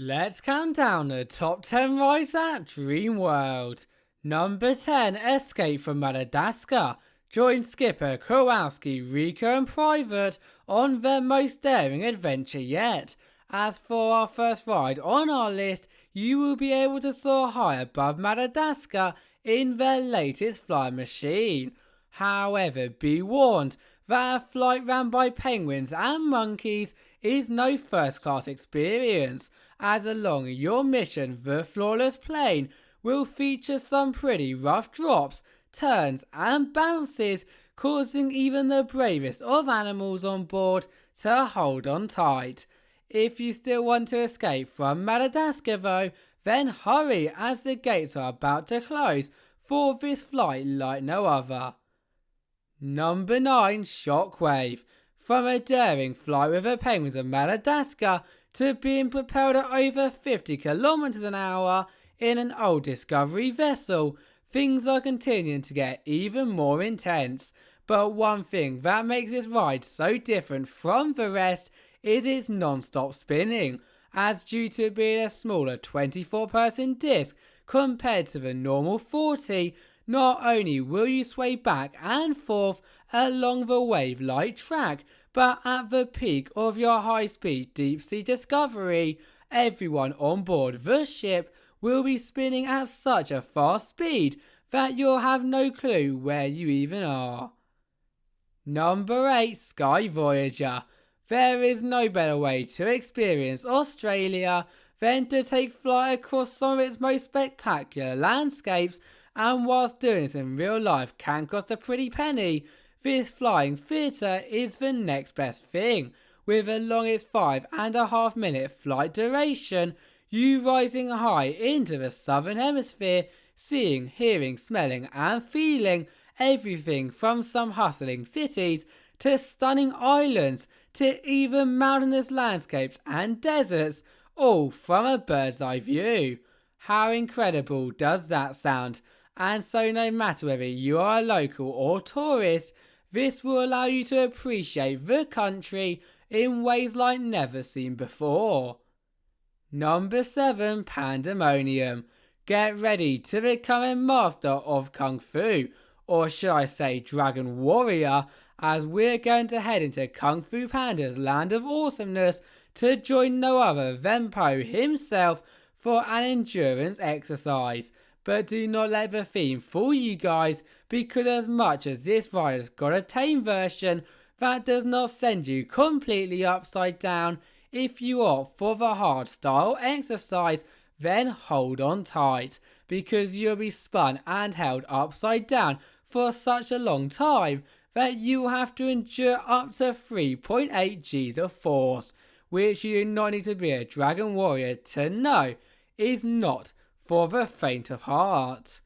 Let's count down the top 10 rides at Dreamworld. Number 10, Escape from Madagascar. Join skipper Kowalski, Rika and Private on their most daring adventure yet. As for our first ride on our list, you will be able to soar high above Madagascar in their latest flying machine. However, be warned that a flight ran by penguins and monkeys is no first-class experience, as along your mission, the Flawless Plane will feature some pretty rough drops, turns and bounces, causing even the bravest of animals on board to hold on tight. If you still want to escape from Madagascar though, then hurry as the gates are about to close for this flight like no other. Number 9, Shockwave. From a daring flight with the penguins of Madagascar to being propelled at over 50 kilometers an hour in an old Discovery vessel, things are continuing to get even more intense. But one thing that makes this ride so different from the rest is its non-stop spinning, as due to being a smaller 24-person disc compared to the normal 40, not only will you sway back and forth along the wave-like track, but at the peak of your high-speed deep-sea discovery, everyone on board the ship will be spinning at such a fast speed that you'll have no clue where you even are. Number 8, Sky Voyager. There is no better way to experience Australia than to take flight across some of its most spectacular landscapes, and whilst doing this in real life can cost a pretty penny, this flying theatre is the next best thing. With as long as 5.5 minute flight duration, you rising high into the southern hemisphere, seeing, hearing, smelling and feeling everything from some hustling cities to stunning islands to even mountainous landscapes and deserts, all from a bird's eye view. How incredible does that sound? And so no matter whether you are a local or tourist, this will allow you to appreciate the country in ways like never seen before. Number 7, Pandamonium. Get ready to become a master of Kung Fu, or should I say Dragon Warrior, as we're going to head into Kung Fu Panda's land of awesomeness to join no other than Po himself for an endurance exercise. But do not let the theme fool you guys, because as much as this ride has got a tame version, that does not send you completely upside down. If you opt for the hard style exercise, then hold on tight, because you'll be spun and held upside down for such a long time that you will have to endure up to 3.8 Gs of force, which you do not need to be a Dragon Warrior to know is not for the faint of heart.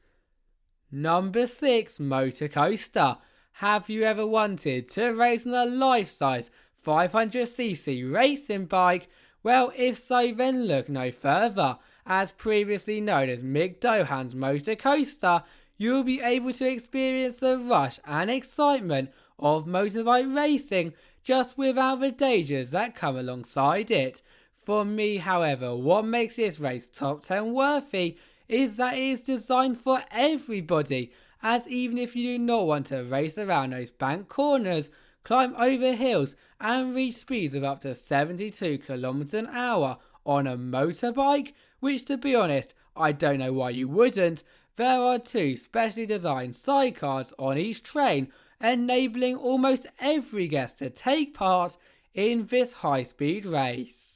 Number 6, Motocoaster. Have you ever wanted to race on a life-size 500cc racing bike? Well, if so, then look no further. As previously known as Mick Dohan's Motocoaster, you'll be able to experience the rush and excitement of motorbike racing just without the dangers that come alongside it. For me, however, what makes this race top 10 worthy is that it is designed for everybody, as even if you do not want to race around those bank corners, climb over hills and reach speeds of up to 72 km an hour on a motorbike, which to be honest, I don't know why you wouldn't, there are 2 specially designed sidecars on each train, enabling almost every guest to take part in this high-speed race.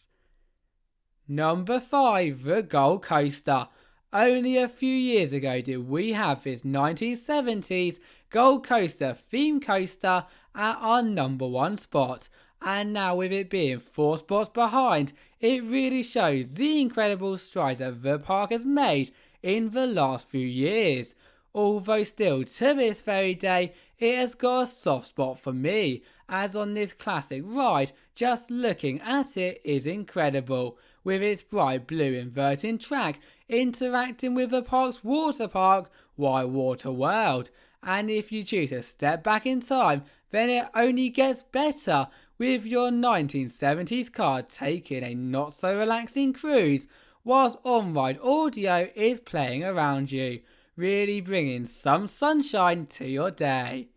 Number 5, the Gold Coaster. Only a few years ago did we have this 1970s Gold Coaster theme coaster at our number 1 spot, and now with it being 4 spots behind, it really shows the incredible strides that the park has made in the last few years. Although still to this very day, it has got a soft spot for me, as on this classic ride, just looking at it is incredible, with its bright blue inverting track interacting with the park's water park, OurWorlds. And if you choose to step back in time, then it only gets better, with your 1970s car taking a not so relaxing cruise whilst on-ride audio is playing around you, really bringing some sunshine to your day.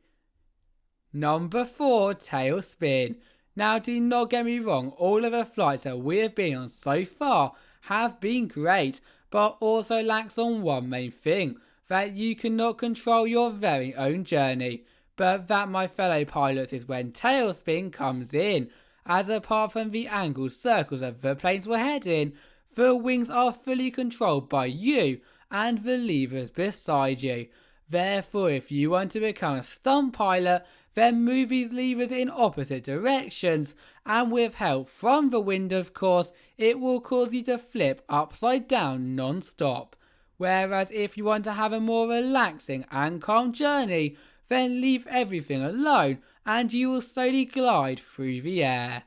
Number 4, Tailspin. Now do not get me wrong, all of the flights that we have been on so far have been great, but also lacks on one main thing, that you cannot control your very own journey. But that, my fellow pilots, is when Tailspin comes in, as apart from the angled circles of the planes we're heading, the wings are fully controlled by you and the levers beside you. Therefore, if you want to become a stunt pilot, then move these levers in opposite directions, and with help from the wind of course, it will cause you to flip upside down non-stop. Whereas if you want to have a more relaxing and calm journey, then leave everything alone and you will slowly glide through the air.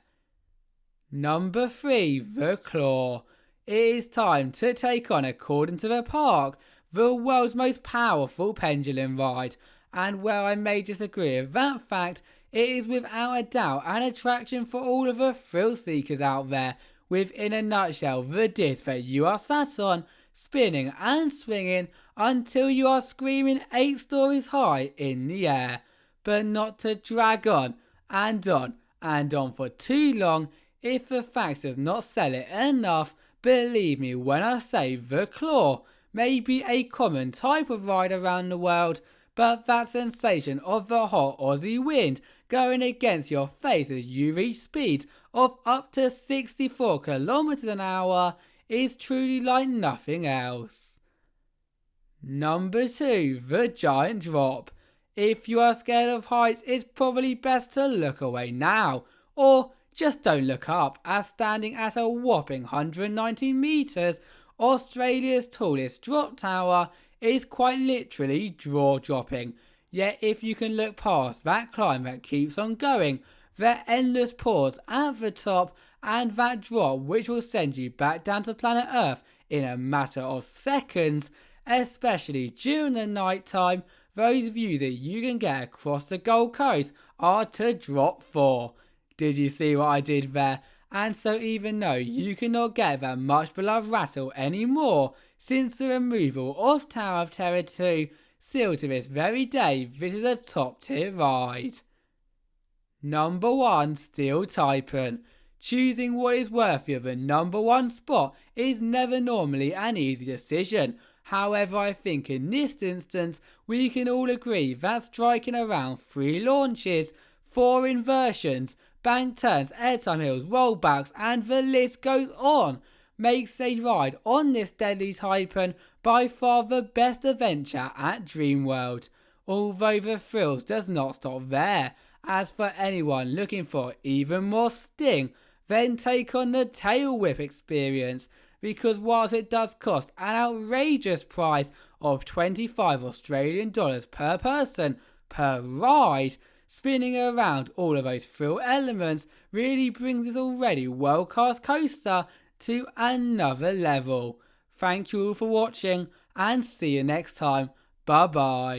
Number 3, the Claw. It is time to take on, according to the park, the world's most powerful pendulum ride, and where I may disagree with that fact, it is without a doubt an attraction for all of the thrill seekers out there, with in a nutshell the disc that you are sat on, spinning and swinging until you are screaming 8 stories high in the air. But not to drag on and on and on for too long. If the fact does not sell it enough, believe me when I say the Claw may be a common type of ride around the world, but that sensation of the hot Aussie wind going against your face as you reach speeds of up to 64 kilometers an hour is truly like nothing else. Number 2, the Giant Drop. If you are scared of heights, it's probably best to look away now, or just don't look up, as standing at a whopping 190 metres, Australia's tallest drop tower is quite literally jaw-dropping. Yet if you can look past that climb that keeps on going, the endless pause at the top, and that drop which will send you back down to planet Earth in a matter of seconds, especially during the night time, those views that you can get across the Gold Coast are to drop for. Did you see what I did there? And so even though you cannot get that much beloved rattle anymore since the removal of Tower of Terror 2, still to this very day this is a top tier ride. Number 1, Steel Taipan. Choosing what is worthy of the number 1 spot is never normally an easy decision. However, I think in this instance we can all agree that striking around 3 launches, 4 inversions, bank turns, airtime hills, rollbacks, and the list goes on, makes a ride on this deadly Taipan by far the best adventure at Dreamworld. Although the thrills does not stop there, as for anyone looking for even more sting, then take on the Tail Whip experience, because whilst it does cost an outrageous price of $25 Australian per person per ride, spinning around all of those thrill elements really brings this already well-cast coaster to another level. Thank you all for watching and see you next time. Bye bye.